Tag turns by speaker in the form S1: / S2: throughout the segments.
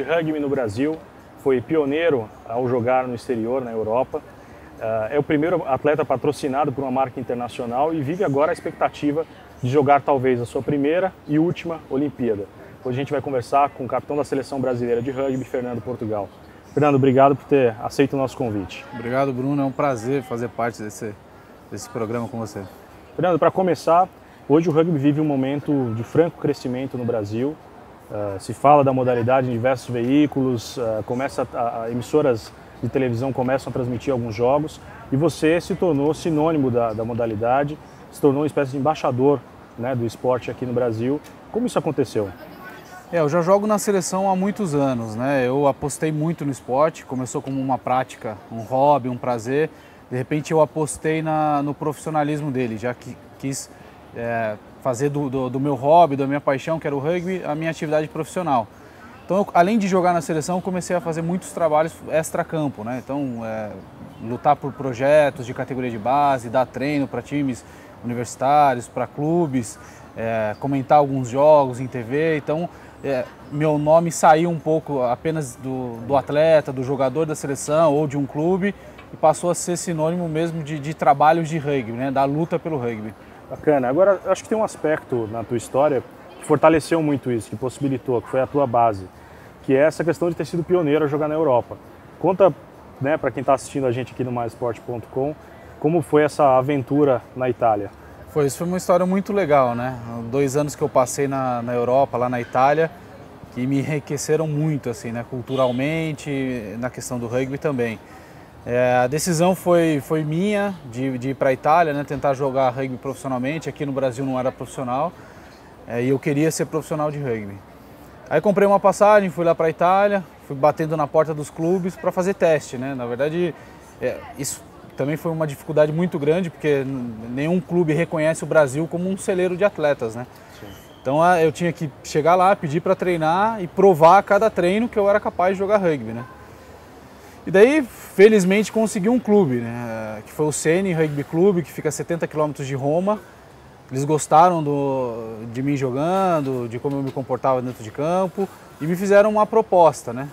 S1: rugby no Brasil, foi pioneiro ao jogar no exterior, na Europa. É o primeiro atleta patrocinado por uma marca internacional e vive agora a expectativa de jogar talvez a sua primeira e última Olimpíada. Hoje a gente vai conversar com o capitão da Seleção Brasileira de Rugby, Fernando Portugal. Fernando, obrigado por ter aceito o nosso convite.
S2: Obrigado, Bruno. É um prazer fazer parte desse programa com você.
S1: Fernando, para começar, hoje o rugby vive um momento de franco crescimento no Brasil. Se fala da modalidade em diversos veículos, emissoras de televisão começam a transmitir alguns jogos e você se tornou sinônimo da modalidade, se tornou uma espécie de embaixador, né, do esporte aqui no Brasil. Como isso aconteceu?
S2: Eu já jogo na seleção há muitos anos, né? Eu apostei muito no esporte, começou como uma prática, um hobby, um prazer. De repente eu apostei no profissionalismo dele, já que quis fazer do meu hobby, da minha paixão, que era o rugby, a minha atividade profissional. Então, além de jogar na seleção, eu comecei a fazer muitos trabalhos extra-campo, né? Então, lutar por projetos de categoria de base, dar treino para times universitários, para clubes, comentar alguns jogos em TV. Então, meu nome saiu um pouco apenas do atleta, do jogador da seleção ou de um clube e passou a ser sinônimo mesmo de trabalhos de rugby, né? Da luta pelo rugby.
S1: Bacana. Agora, acho que tem um aspecto na tua história que fortaleceu muito isso, que possibilitou, que foi a tua base, que é essa questão de ter sido pioneiro a jogar na Europa. Conta, né, para quem está assistindo a gente aqui no MaiEsport.com, como foi essa aventura na Itália.
S2: Isso foi uma história muito legal, né? 2 anos que eu passei na Europa, lá na Itália, que me enriqueceram muito, assim, né? Culturalmente, na questão do rugby também. A decisão foi minha de ir para a Itália, né? Tentar jogar rugby profissionalmente. Aqui no Brasil não era profissional e eu queria ser profissional de rugby. Aí comprei uma passagem, fui lá para a Itália, fui batendo na porta dos clubes para fazer teste, né? Na verdade, isso também foi uma dificuldade muito grande, porque nenhum clube reconhece o Brasil como um celeiro de atletas, né? Sim. Então eu tinha que chegar lá, pedir para treinar e provar a cada treino que eu era capaz de jogar rugby, né? E daí, felizmente, consegui um clube, né? Que foi o Seni Rugby Clube, que fica a 70 quilômetros de Roma. Eles gostaram de mim jogando, de como eu me comportava dentro de campo e me fizeram uma proposta, né?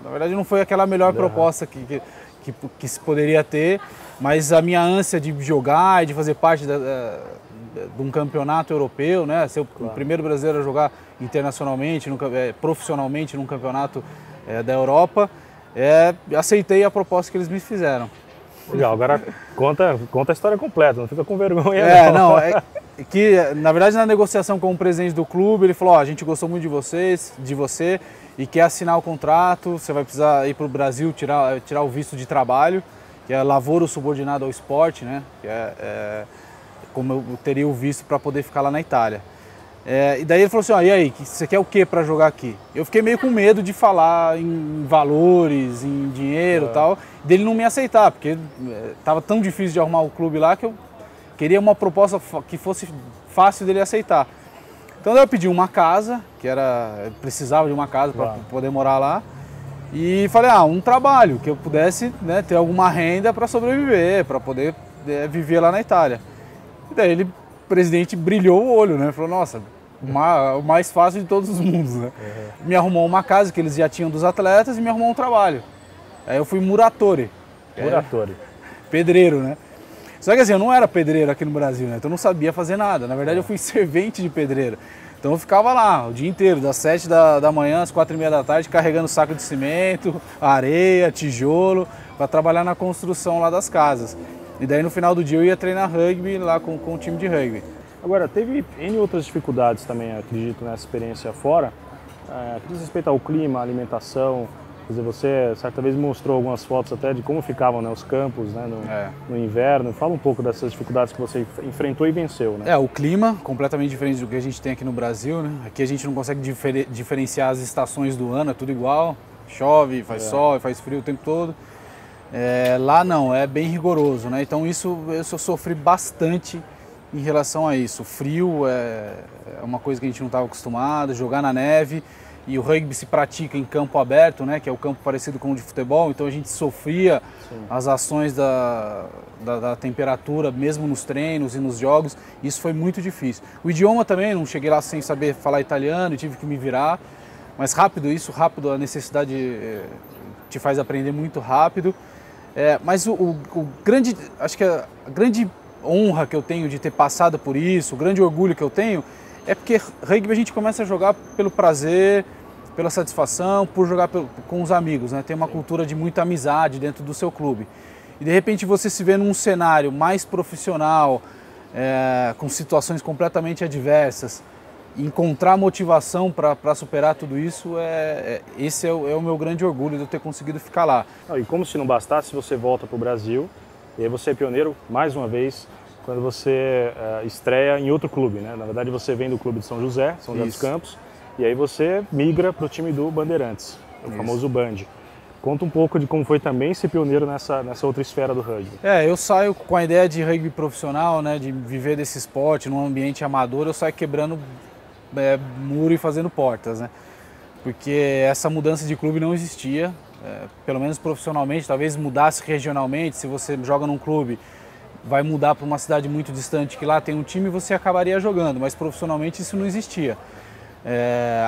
S2: Na verdade, não foi aquela melhor proposta que se poderia ter, mas a minha ânsia de jogar e de fazer parte de um campeonato europeu, né? Ser o primeiro brasileiro a jogar internacionalmente, profissionalmente num campeonato da Europa, aceitei a proposta que eles me fizeram.
S1: Legal, agora conta a história completa, não fica com vergonha
S2: que na verdade na negociação com o presidente do clube, ele falou, a gente gostou muito de você e quer assinar o contrato, você vai precisar ir para o Brasil tirar o visto de trabalho, que é lavoro subordinado ao esporte, né? Que como eu teria o visto para poder ficar lá na Itália. E daí ele falou assim, e aí, você quer o que para jogar aqui? Eu fiquei meio com medo de falar em valores, em dinheiro e tal, dele não me aceitar, porque estava tão difícil de arrumar o clube lá que eu queria uma proposta que fosse fácil dele aceitar. Então daí eu pedi uma casa, eu precisava de uma casa para poder morar lá, e falei, um trabalho, que eu pudesse, né, ter alguma renda para sobreviver, para poder viver lá na Itália. E daí o presidente brilhou o olho, né, falou, nossa, o mais fácil de todos os mundos, né? Me arrumou uma casa que eles já tinham dos atletas e me arrumou um trabalho. Aí eu fui muratore. Pedreiro, né? Só que assim, eu não era pedreiro aqui no Brasil, né? Então eu não sabia fazer nada. Na verdade eu fui servente de pedreiro. Então eu ficava lá o dia inteiro, das 7 da manhã às 4h30 da tarde, carregando saco de cimento, areia, tijolo, para trabalhar na construção lá das casas. E daí no final do dia eu ia treinar rugby lá com o time de rugby.
S1: Agora, teve N outras dificuldades também, acredito, nessa experiência fora, que diz respeito ao clima, à alimentação. Quer dizer, você certa vez mostrou algumas fotos até de como ficavam, né, os campos, né, no inverno. Fala um pouco dessas dificuldades que você enfrentou e venceu, né?
S2: O clima completamente diferente do que a gente tem aqui no Brasil, né? Aqui a gente não consegue diferenciar as estações do ano, é tudo igual. Chove, faz sol, faz frio o tempo todo. Lá não, é bem rigoroso, né? Então isso eu sofri bastante em relação a isso. O frio é uma coisa que a gente não estava acostumado, jogar na neve. E o rugby se pratica em campo aberto, né, que é o campo parecido com o de futebol, então a gente sofria as ações da temperatura, mesmo nos treinos e nos jogos, isso foi muito difícil. O idioma também, não cheguei lá sem saber falar italiano, tive que me virar, mas rápido, a necessidade te faz aprender muito rápido. Mas acho que a grande honra que eu tenho de ter passado por isso, o grande orgulho que eu tenho, é porque rugby a gente começa a jogar pelo prazer, pela satisfação, por jogar com os amigos, né? Tem uma cultura de muita amizade dentro do seu clube. E de repente você se vê num cenário mais profissional, com situações completamente adversas, encontrar motivação para superar tudo isso, esse é o meu grande orgulho de eu ter conseguido ficar lá.
S1: E como se não bastasse, você volta para o Brasil e aí você é pioneiro mais uma vez quando você estreia em outro clube, né? Na verdade você vem do clube de São José dos Campos, e aí você migra para o time do Bandeirantes, o famoso Band. Conta um pouco de como foi também ser pioneiro nessa outra esfera do rugby.
S2: Eu saio com a ideia de rugby profissional, né, de viver desse esporte num ambiente amador, eu saio quebrando muro e fazendo portas, né? Porque essa mudança de clube não existia, pelo menos profissionalmente, talvez mudasse regionalmente. Se você joga num clube, vai mudar para uma cidade muito distante que lá tem um time, você acabaria jogando, mas profissionalmente isso não existia.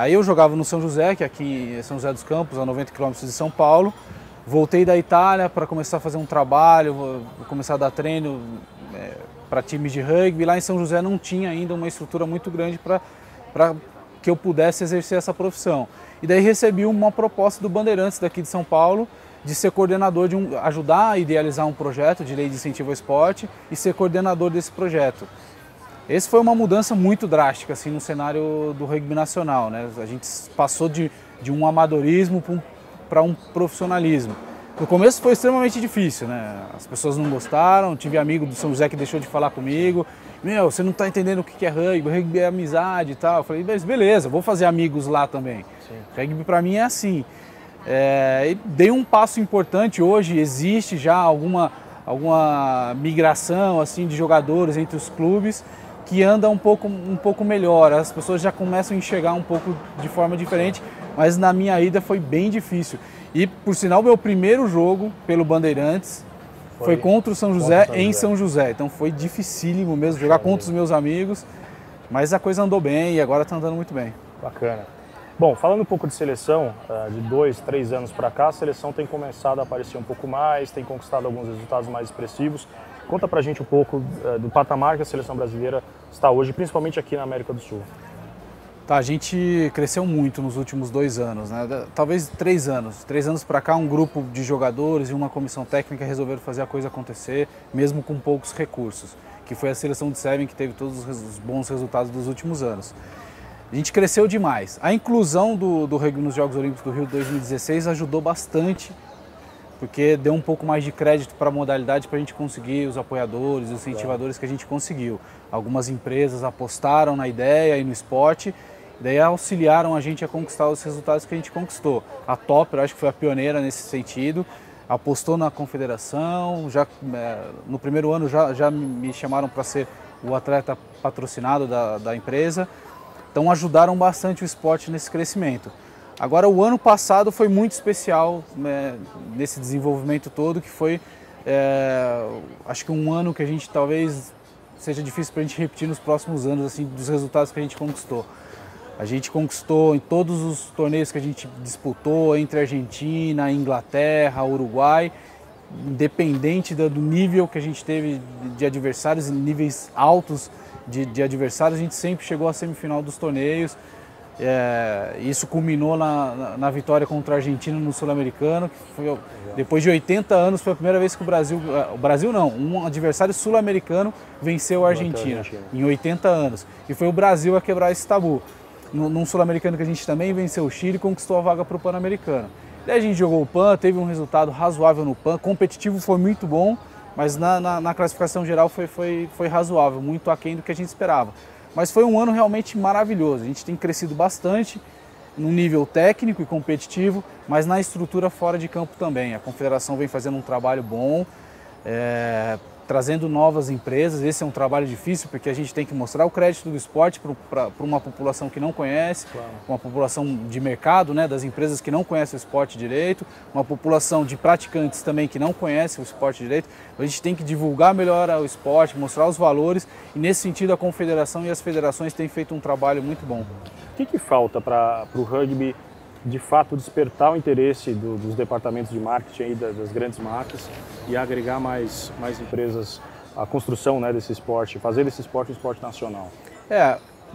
S2: Aí eu jogava no São José, que é aqui em São José dos Campos, a 90 km de São Paulo. Voltei da Itália para começar a fazer um trabalho, vou começar a dar treino para times de rugby. Lá em São José não tinha ainda uma estrutura muito grande para que eu pudesse exercer essa profissão. E daí recebi uma proposta do Bandeirantes daqui de São Paulo de ser coordenador, ajudar a idealizar um projeto de lei de incentivo ao esporte e ser coordenador desse projeto. Esse foi uma mudança muito drástica assim, no cenário do rugby nacional, né? A gente passou de um amadorismo para um profissionalismo. No começo foi extremamente difícil, né? As pessoas não gostaram, tive amigo do São José que deixou de falar comigo. Você não está entendendo o que é rugby é amizade e tal. Eu falei, mas beleza, vou fazer amigos lá também. Sim. Rugby para mim é assim. E dei um passo importante. Hoje existe já alguma migração assim, de jogadores entre os clubes que anda um pouco melhor. As pessoas já começam a enxergar um pouco de forma diferente, mas na minha ida foi bem difícil. E, por sinal, meu primeiro jogo pelo Bandeirantes foi contra o São José em São José. Então foi dificílimo mesmo jogar contra os meus amigos, mas a coisa andou bem e agora está andando muito bem.
S1: Bacana. Bom, falando um pouco de seleção, de 2, 3 anos para cá, a seleção tem começado a aparecer um pouco mais, tem conquistado alguns resultados mais expressivos. Conta pra gente um pouco do patamar que a seleção brasileira está hoje, principalmente aqui na América do Sul.
S2: A gente cresceu muito nos últimos 2 anos, né? Talvez 3 anos. 3 anos para cá, um grupo de jogadores e uma comissão técnica resolveram fazer a coisa acontecer, mesmo com poucos recursos, que foi a seleção de Seven que teve todos os bons resultados dos últimos anos. A gente cresceu demais. A inclusão do rugby nos Jogos Olímpicos do Rio de 2016 ajudou bastante, porque deu um pouco mais de crédito para a modalidade para a gente conseguir os apoiadores, os incentivadores que a gente conseguiu. Algumas empresas apostaram na ideia e no esporte, daí auxiliaram a gente a conquistar os resultados que a gente conquistou. A Topper, acho que foi a pioneira nesse sentido, apostou na confederação, no primeiro ano já me chamaram para ser o atleta patrocinado da empresa, então ajudaram bastante o esporte nesse crescimento. Agora, o ano passado foi muito especial, né, nesse desenvolvimento todo, que foi, acho que um ano que a gente talvez seja difícil para a gente repetir nos próximos anos, assim, dos resultados que a gente conquistou. A gente conquistou em todos os torneios que a gente disputou, entre Argentina, Inglaterra, Uruguai, independente do nível que a gente teve de adversários, níveis altos de adversários, a gente sempre chegou à semifinal dos torneios. Isso culminou na vitória contra a Argentina no Sul-Americano, que foi, depois de 80 anos, foi a primeira vez que o Brasil não, um adversário sul-americano venceu a Argentina em 80 anos. E foi o Brasil a quebrar esse tabu. Num Sul-Americano que a gente também venceu o Chile e conquistou a vaga para o Pan-Americano. Daí a gente jogou o Pan, teve um resultado razoável no Pan, competitivo foi muito bom, mas na classificação geral foi razoável, muito aquém do que a gente esperava. Mas foi um ano realmente maravilhoso, a gente tem crescido bastante no nível técnico e competitivo, mas na estrutura fora de campo também. A Confederação vem fazendo um trabalho bom, trazendo novas empresas. Esse é um trabalho difícil porque a gente tem que mostrar o crédito do esporte para uma população que não conhece, uma população de mercado, né, das empresas que não conhecem o esporte direito, uma população de praticantes também que não conhece o esporte direito. A gente tem que divulgar melhor o esporte, mostrar os valores, e nesse sentido a Confederação e as federações têm feito um trabalho muito bom.
S1: O que falta para o rugby de fato despertar o interesse dos departamentos de marketing aí das grandes marcas e agregar mais empresas à construção, né, desse esporte, fazer desse esporte um esporte nacional?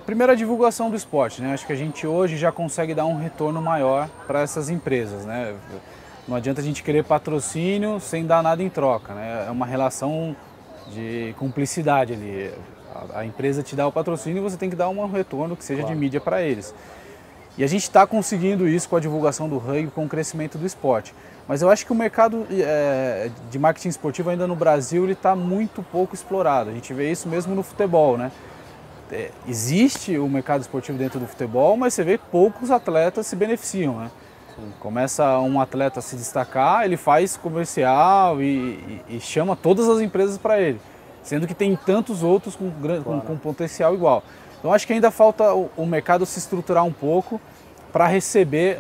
S2: Primeiro a divulgação do esporte, né? Acho que a gente hoje já consegue dar um retorno maior para essas empresas, né? Não adianta a gente querer patrocínio sem dar nada em troca, né? É uma relação de cumplicidade ali. A empresa te dá o patrocínio e você tem que dar um retorno que seja de mídia para eles. E a gente está conseguindo isso com a divulgação do rugby, com o crescimento do esporte. Mas eu acho que o mercado de marketing esportivo ainda no Brasil está muito pouco explorado. A gente vê isso mesmo no futebol, né? Existe o mercado esportivo dentro do futebol, mas você vê poucos atletas se beneficiam, né? Começa um atleta a se destacar, ele faz comercial e chama todas as empresas para ele, sendo que tem tantos outros com potencial igual. Então acho que ainda falta o mercado se estruturar um pouco para receber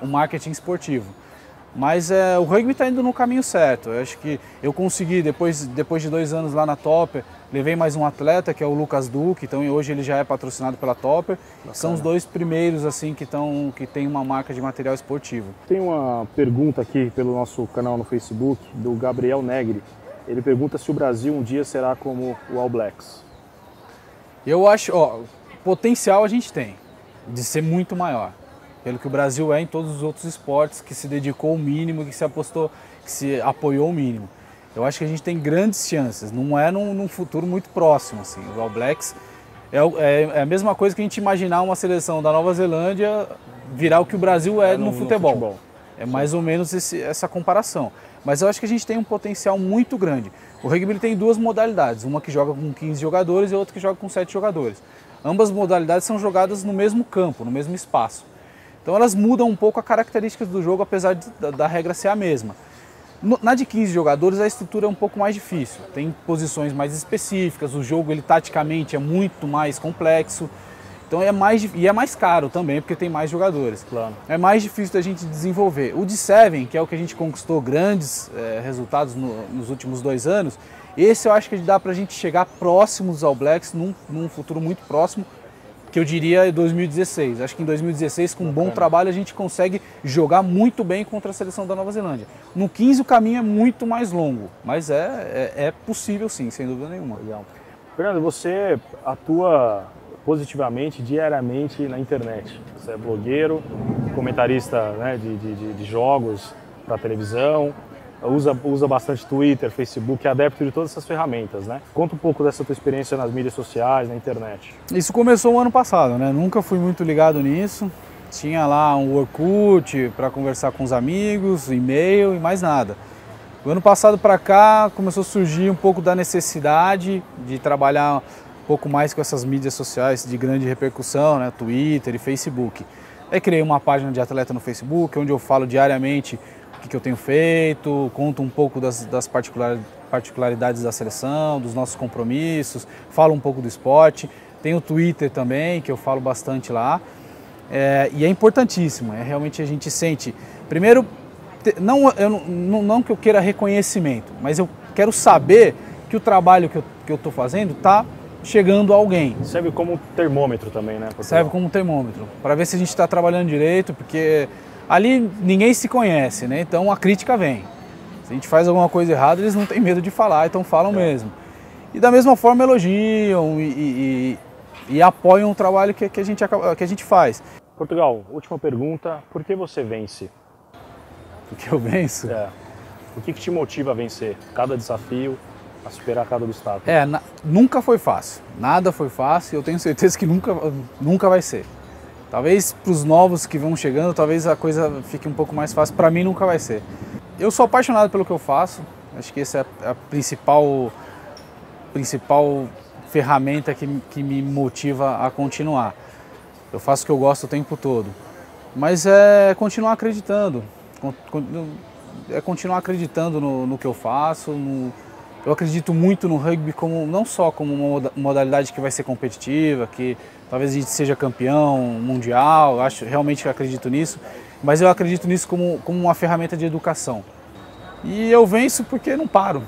S2: o marketing esportivo. Mas o rugby está indo no caminho certo. Eu acho que eu consegui, depois de 2 anos lá na Topper, levei mais um atleta, que é o Lucas Duque, então hoje ele já é patrocinado pela Topper. Bacana. São os 2 primeiros assim que tem uma marca de material esportivo.
S1: Tem uma pergunta aqui pelo nosso canal no Facebook, do Gabriel Negri. Ele pergunta se o Brasil um dia será como o All Blacks.
S2: Eu acho, potencial a gente tem, de ser muito maior. Pelo que o Brasil é em todos os outros esportes, que se dedicou o mínimo, que se apoiou o mínimo. Eu acho que a gente tem grandes chances, não é num futuro muito próximo. Assim. O All Blacks é a mesma coisa que a gente imaginar uma seleção da Nova Zelândia virar o que o Brasil é no futebol. É mais ou menos essa comparação. Mas eu acho que a gente tem um potencial muito grande. O rugby ele tem 2 modalidades, uma que joga com 15 jogadores e outra que joga com 7 jogadores. Ambas modalidades são jogadas no mesmo campo, no mesmo espaço. Então elas mudam um pouco as características do jogo, apesar da regra ser a mesma. Na de 15 jogadores a estrutura é um pouco mais difícil, tem posições mais específicas, o jogo ele taticamente é muito mais complexo, então é mais caro também, porque tem mais jogadores.
S1: Claro. É
S2: mais difícil da gente desenvolver. O de 7, que é o que a gente conquistou grandes resultados nos últimos 2 anos, esse eu acho que dá pra gente chegar próximos ao Blacks num futuro muito próximo, que eu diria 2016. Acho que em 2016, com um bom trabalho, a gente consegue jogar muito bem contra a seleção da Nova Zelândia. No 15 o caminho é muito mais longo, mas é possível sim, sem dúvida nenhuma.
S1: Legal. Fernando, você atua positivamente, diariamente na internet. Você é blogueiro, comentarista, né, de jogos para televisão, usa bastante Twitter, Facebook, é adepto de todas essas ferramentas, né? Conta um pouco dessa tua experiência nas mídias sociais, na internet.
S2: Isso começou o ano passado, né? Nunca fui muito ligado nisso. Tinha lá um Orkut para conversar com os amigos, e-mail e mais nada. Do ano passado para cá começou a surgir um pouco da necessidade de trabalhar um pouco mais com essas mídias sociais de grande repercussão, né? Twitter e Facebook. Aí criei uma página de atleta no Facebook, onde eu falo diariamente o que eu tenho feito, conto um pouco das particularidades da seleção, dos nossos compromissos, falo um pouco do esporte. Tem o Twitter também, que eu falo bastante lá. E é importantíssimo, realmente a gente sente... Primeiro, não que eu queira reconhecimento, mas eu quero saber que o trabalho que eu estou fazendo está chegando a alguém.
S1: Serve como termômetro também, né?
S2: Serve como termômetro, para ver se a gente está trabalhando direito, porque ali ninguém se conhece, né? Então a crítica vem. Se a gente faz alguma coisa errada, eles não têm medo de falar, então falam mesmo. E da mesma forma elogiam e apoiam o trabalho que a gente faz.
S1: Portugal, última pergunta, por que você vence?
S2: Por que eu venço?
S1: O que te motiva a vencer cada desafio, a superar cada obstáculo?
S2: Nunca foi fácil, nada foi fácil e eu tenho certeza que nunca vai ser. Talvez para os novos que vão chegando, talvez a coisa fique um pouco mais fácil, para mim nunca vai ser. Eu sou apaixonado pelo que eu faço, acho que essa é a principal ferramenta que me motiva a continuar. Eu faço o que eu gosto o tempo todo, mas é continuar acreditando, no que eu faço. Eu acredito muito no rugby não só como uma modalidade que vai ser competitiva, que talvez a gente seja campeão mundial, realmente acredito nisso, mas eu acredito nisso como uma ferramenta de educação. E eu venço porque não paro,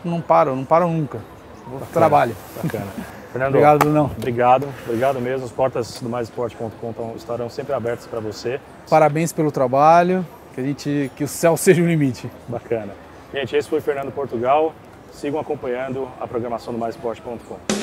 S2: não paro nunca.
S1: Bacana,
S2: Trabalho.
S1: Bacana. Fernando,
S2: obrigado, Brunão.
S1: Obrigado mesmo. As portas do maisesporte.com estarão sempre abertas para você.
S2: Parabéns pelo trabalho, que o céu seja o limite.
S1: Bacana. Gente, esse foi Fernando Portugal. Sigam acompanhando a programação do maisesporte.com.